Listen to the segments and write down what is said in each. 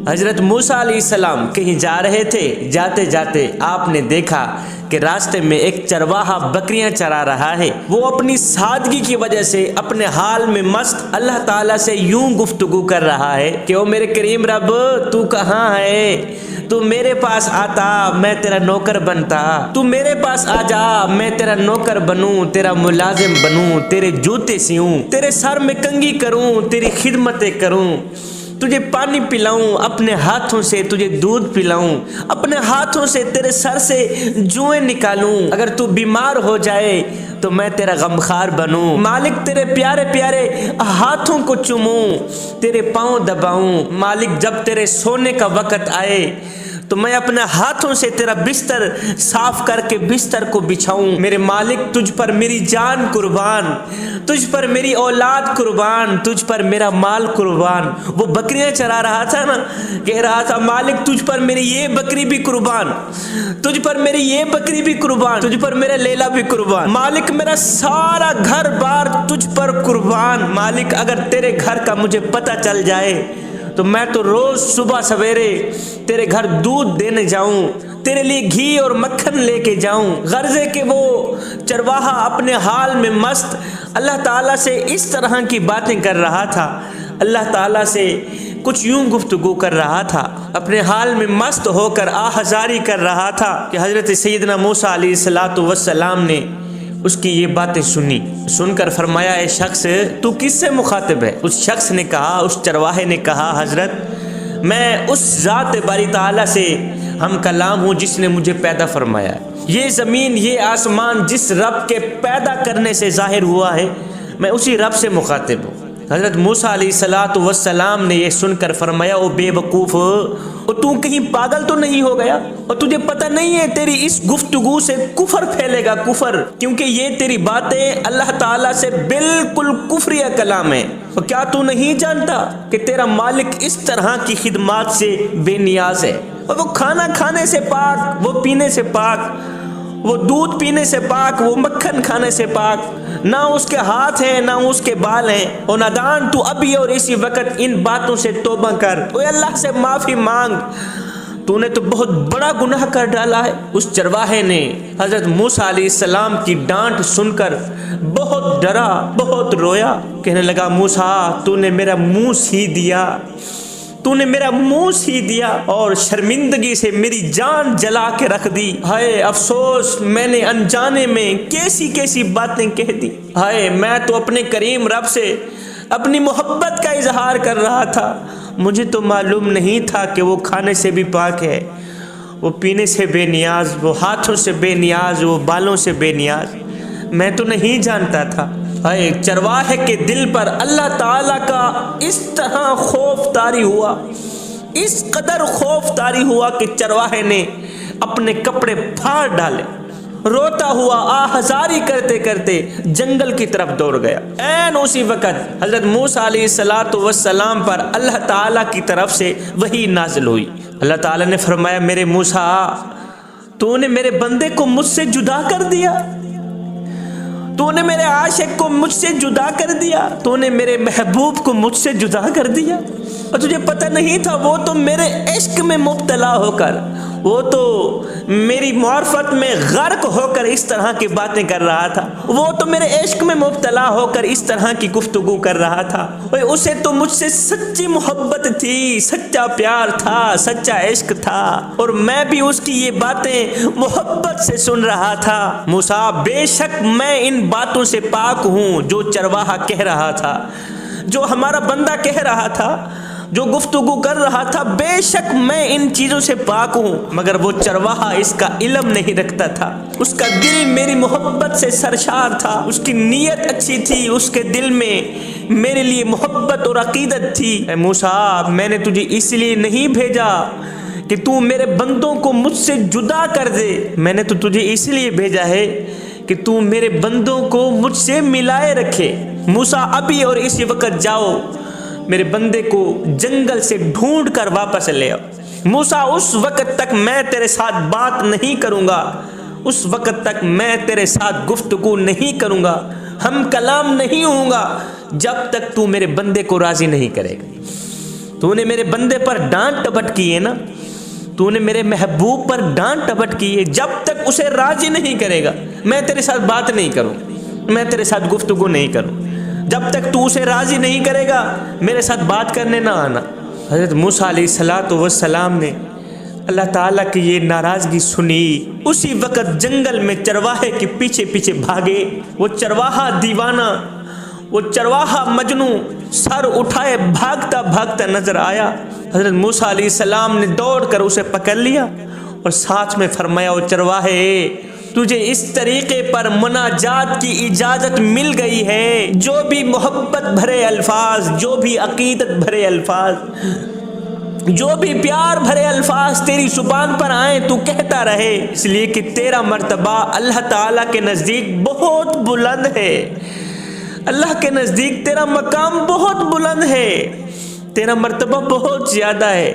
حضرت موسیٰ علیہ السلام کہیں جا رہے تھے، جاتے جاتے آپ نے دیکھا کہ راستے میں ایک چرواہا بکریاں چرا رہا ہے۔ وہ اپنی سادگی کی وجہ سے اپنے حال میں مست اللہ تعالیٰ سے یوں گفتگو کر رہا ہے کہ او میرے کریم رب، تو کہاں ہے؟ تو میرے پاس آتا، میں تیرا نوکر بنتا۔ تو میرے پاس آ جا، میں تیرا نوکر بنوں، تیرا ملازم بنوں، تیرے جوتے سیوں، تیرے سر میں کنگھی کروں، تیری خدمتیں کروں، تجھے پانی پلاؤں، اپنے ہاتھوں سے تجھے دودھ پلاؤں، اپنے ہاتھوں سے تیرے سر سے جوئیں نکالوں، اگر تو بیمار ہو جائے تو میں تیرا غمخوار بنوں، مالک تیرے پیارے پیارے ہاتھوں کو چوموں، تیرے پاؤں دباؤں، مالک جب تیرے سونے کا وقت آئے تو میں اپنے ہاتھوں سے تیرا بستر صاف کر کے بستر کو بچھاؤں۔ میرے مالک تجھ پر میری جان قربان، تجھ پر میری اولاد قربان، تجھ پر میرا مال قربان۔ وہ بکریاں چرا رہا تھا نا، کہہ رہا تھا مالک تجھ پر میری یہ بکری بھی قربان، تجھ پر میری یہ بکری بھی قربان، تجھ پر میرا لیلا بھی قربان، مالک میرا سارا گھر بار تجھ پر قربان۔ مالک اگر تیرے گھر کا مجھے پتہ چل جائے تو میں تو روز صبح سویرے تیرے گھر دودھ دینے جاؤں، تیرے لیے گھی اور مکھن لے کے جاؤں۔ غرض ہے کہ وہ چرواہا اپنے حال میں مست اللہ تعالیٰ سے اس طرح کی باتیں کر رہا تھا، اللہ تعالیٰ سے کچھ یوں گفتگو کر رہا تھا، اپنے حال میں مست ہو کر آہذاری کر رہا تھا کہ حضرت سیدنا موسیٰ علیہ السلام نے اس کی یہ باتیں سنی، سن کر فرمایا اے شخص تو کس سے مخاطب ہے؟ اس شخص نے کہا، اس چرواہے نے کہا حضرت میں اس ذات باری تعالیٰ سے ہم کلام ہوں جس نے مجھے پیدا فرمایا ہے۔ یہ زمین یہ آسمان جس رب کے پیدا کرنے سے ظاہر ہوا ہے، میں اسی رب سے مخاطب ہوں۔ حضرت موسیٰ علیہ السلام نے یہ سن کر فرمایا او بے وقوف، تو کہیں پاگل تو نہیں ہو گیا؟ اور تجھے پتہ نہیں ہے تیری اس گفتگو سے کفر پھیلے گا، کفر، کیونکہ یہ تیری باتیں اللہ تعالیٰ سے بالکل کفریہ کلام ہے۔ اور کیا تو نہیں جانتا کہ تیرا مالک اس طرح کی خدمات سے بے نیاز ہے، اور وہ کھانا کھانے سے پاک، وہ پینے سے پاک، وہ دودھ پینے سے پاک، وہ مکھن کھانے سے پاک، نہ اس کے ہاتھ ہیں نہ اس کے بال ہیں۔ اور نادان تو ابھی اور اسی وقت ان باتوں سے توبہ کر، اوے اللہ سے معافی مانگ، تو نے تو بہت بڑا گناہ کر ڈالا ہے۔ اس چرواہے نے حضرت موسیٰ علیہ السلام کی ڈانٹ سن کر بہت ڈرا، بہت رویا، کہنے لگا موسیٰ تو نے میرا منہ سی دیا، تو نے میرا منہ سی دیا اور شرمندگی سے میری جان جلا کے رکھ دی۔ ہائے افسوس، میں نے انجانے میں کیسی کیسی باتیں کہہ دی۔ ہائے میں تو اپنے کریم رب سے اپنی محبت کا اظہار کر رہا تھا، مجھے تو معلوم نہیں تھا کہ وہ کھانے سے بھی پاک ہے، وہ پینے سے بے نیاز، وہ ہاتھوں سے بے نیاز، وہ بالوں سے بے نیاز، میں تو نہیں جانتا تھا۔ اے چرواہے کے دل پر اللہ تعالیٰ کا اس طرح خوف طاری ہوا، اس قدر خوف طاری ہوا کہ چرواہے نے اپنے کپڑے پھاڑ ڈالے، روتا ہوا آہذاری کرتے کرتے جنگل کی طرف دوڑ گیا۔ عین اسی وقت حضرت موسیٰ علیہ السلام پر اللہ تعالیٰ کی طرف سے وحی نازل ہوئی۔ اللہ تعالیٰ نے فرمایا میرے موسیٰ تو نے میرے بندے کو مجھ سے جدا کر دیا، تو نے میرے عاشق کو مجھ سے جدا کر دیا، تو نے میرے محبوب کو مجھ سے جدا کر دیا، اور تجھے پتہ نہیں تھا وہ تو میرے عشق میں مبتلا ہو کر، وہ تو میری معرفت میں غرق ہو کر اس طرح کی باتیں کر رہا تھا، وہ تو میرے عشق میں مبتلا ہو کر اس طرح کی گفتگو کر رہا تھا، اسے تو مجھ سے سچی محبت تھی، سچا پیار تھا، سچا عشق تھا، اور میں بھی اس کی یہ باتیں محبت سے سن رہا تھا۔ موسیٰ بے شک میں ان باتوں سے پاک ہوں جو چرواہا کہہ رہا تھا، جو ہمارا بندہ کہہ رہا تھا، جو گفتگو کر رہا تھا، بے شک میں ان چیزوں سے پاک ہوں، مگر وہ چرواہا اس کا علم نہیں رکھتا تھا، اس کا دل میری محبت سے سرشار تھا، اس کی نیت اچھی تھی، اس کے دل میں میرے لیے محبت اور عقیدت تھی۔ اے موسیٰ میں نے تجھے اس لیے نہیں بھیجا کہ تو میرے بندوں کو مجھ سے جدا کر دے، میں نے تو تجھے اس لیے بھیجا ہے کہ تو میرے بندوں کو مجھ سے ملائے رکھے۔ موسیٰ ابھی اور اسی وقت جاؤ میرے بندے کو جنگل سے ڈھونڈ کر واپس لے آؤ۔ موسیٰ اس وقت تک میں تیرے ساتھ بات نہیں کروں گا، اس وقت تک میں تیرے ساتھ گفتگو نہیں کروں گا، ہم کلام نہیں ہوں گا جب تک تو میرے بندے کو راضی نہیں کرے گا۔ تو نے میرے بندے پر ڈانٹ ٹپٹ کی ہے نا، تو نے میرے محبوب پر ڈانٹ ٹپٹ کی ہے، جب تک اسے راضی نہیں کرے گا میں تیرے ساتھ بات نہیں کروں، میں تیرے ساتھ گفتگو نہیں کروں، جب تک تو اسے راضی نہیں کرے گا میرے ساتھ بات کرنے نہ آنا۔ حضرت موسیٰ علیہ السلام نے اللہ تعالیٰ کی یہ ناراضگی سنی، اسی وقت جنگل میں چرواہے کے پیچھے پیچھے بھاگے۔ وہ چرواہا دیوانہ، وہ چرواہا مجنوں سر اٹھائے بھاگتا بھاگتا نظر آیا۔ حضرت موسیٰ علیہ السلام نے دوڑ کر اسے پکڑ لیا اور ساتھ میں فرمایا، وہ چرواہے تجھے اس طریقے پر مناجات کی اجازت مل گئی ہے، جو بھی محبت بھرے الفاظ، جو بھی عقیدت بھرے الفاظ، جو بھی پیار بھرے الفاظ تیری زبان پر آئیں تو کہتا رہے، اس لیے کہ تیرا مرتبہ اللہ تعالیٰ کے نزدیک بہت بلند ہے، اللہ کے نزدیک تیرا مقام بہت بلند ہے، تیرا مرتبہ بہت زیادہ ہے،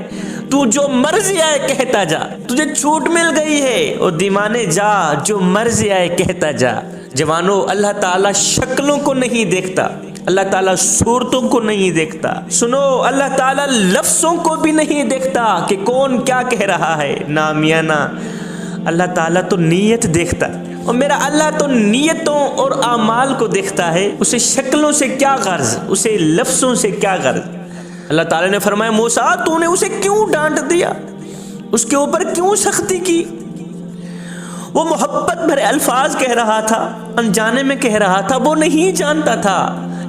تو جو مرضی آئے کہتا جا، تجھے چھوٹ مل گئی ہے، اور دیوانے جا جو مرضی آئے کہتا جا۔ جوانوں، اللہ تعالیٰ شکلوں کو نہیں دیکھتا، اللہ تعالیٰ صورتوں کو نہیں دیکھتا، سنو اللہ تعالیٰ لفظوں کو بھی نہیں دیکھتا کہ کون کیا کہہ رہا ہے، نامیانہ اللہ تعالیٰ تو نیت دیکھتا، اور میرا اللہ تو نیتوں اور اعمال کو دیکھتا ہے، اسے شکلوں سے کیا غرض، اسے لفظوں سے کیا غرض۔ اللہ تعالیٰ نے فرمایا، موسیٰ تو نے اسے کیوں ڈانٹ دیا، اس کے اوپر کیوں سختی کی؟ وہ محبت بھرے الفاظ کہہ رہا تھا، انجانے میں کہہ رہا تھا، وہ نہیں جانتا تھا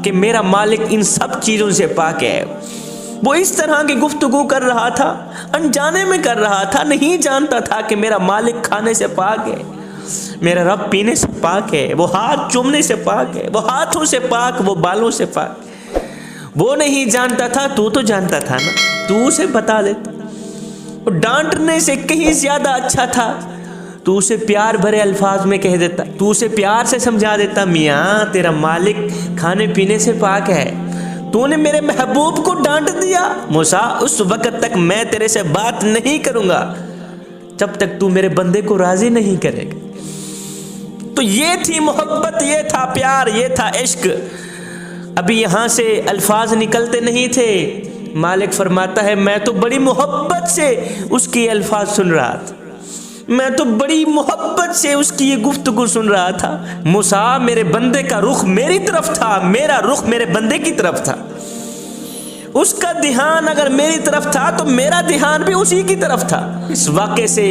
کہ میرا مالک ان سب چیزوں سے پاک ہے۔ وہ اس طرح کی گفتگو کر رہا تھا، انجانے میں کر رہا تھا، نہیں جانتا تھا کہ میرا مالک کھانے سے پاک ہے، میرا رب پینے سے پاک ہے، وہ ہاتھ چومنے سے پاک ہے، وہ ہاتھوں سے پاک، وہ بالوں سے پاک۔ وہ نہیں جانتا تھا، تو جانتا تھا نا، تو اسے بتا دیتا۔ وہ ڈانٹنے سے کہیں زیادہ اچھا تھا تو اسے پیار بھرے الفاظ میں کہہ دیتا، تو اسے پیار سے سمجھا دیتا، میاں تیرا مالک کھانے پینے سے پاک ہے، تو نے میرے محبوب کو ڈانٹ دیا، موسیٰ اس وقت تک میں تیرے سے بات نہیں کروں گا جب تک تو میرے بندے کو راضی نہیں کرے گا۔ تو یہ تھی محبت، یہ تھا پیار، یہ تھا عشق۔ ابھی یہاں سے الفاظ نکلتے نہیں تھے، مالک فرماتا ہے میں تو بڑی محبت سے اس کی الفاظ سن رہا تھا، میں تو بڑی محبت سے اس کی یہ گفتگو سن رہا تھا۔ موسیٰ میرے بندے کا رخ میری طرف تھا، میرا رخ میرے بندے کی طرف تھا، اس کا دھیان اگر میری طرف تھا تو میرا دھیان بھی اسی کی طرف تھا۔ اس واقعے سے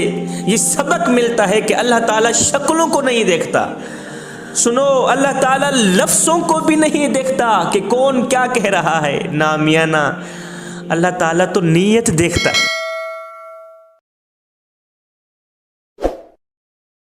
یہ سبق ملتا ہے کہ اللہ تعالیٰ شکلوں کو نہیں دیکھتا، سنو اللہ تعالیٰ لفظوں کو بھی نہیں دیکھتا کہ کون کیا کہہ رہا ہے، نامیانہ اللہ تعالیٰ تو نیت دیکھتا ہے۔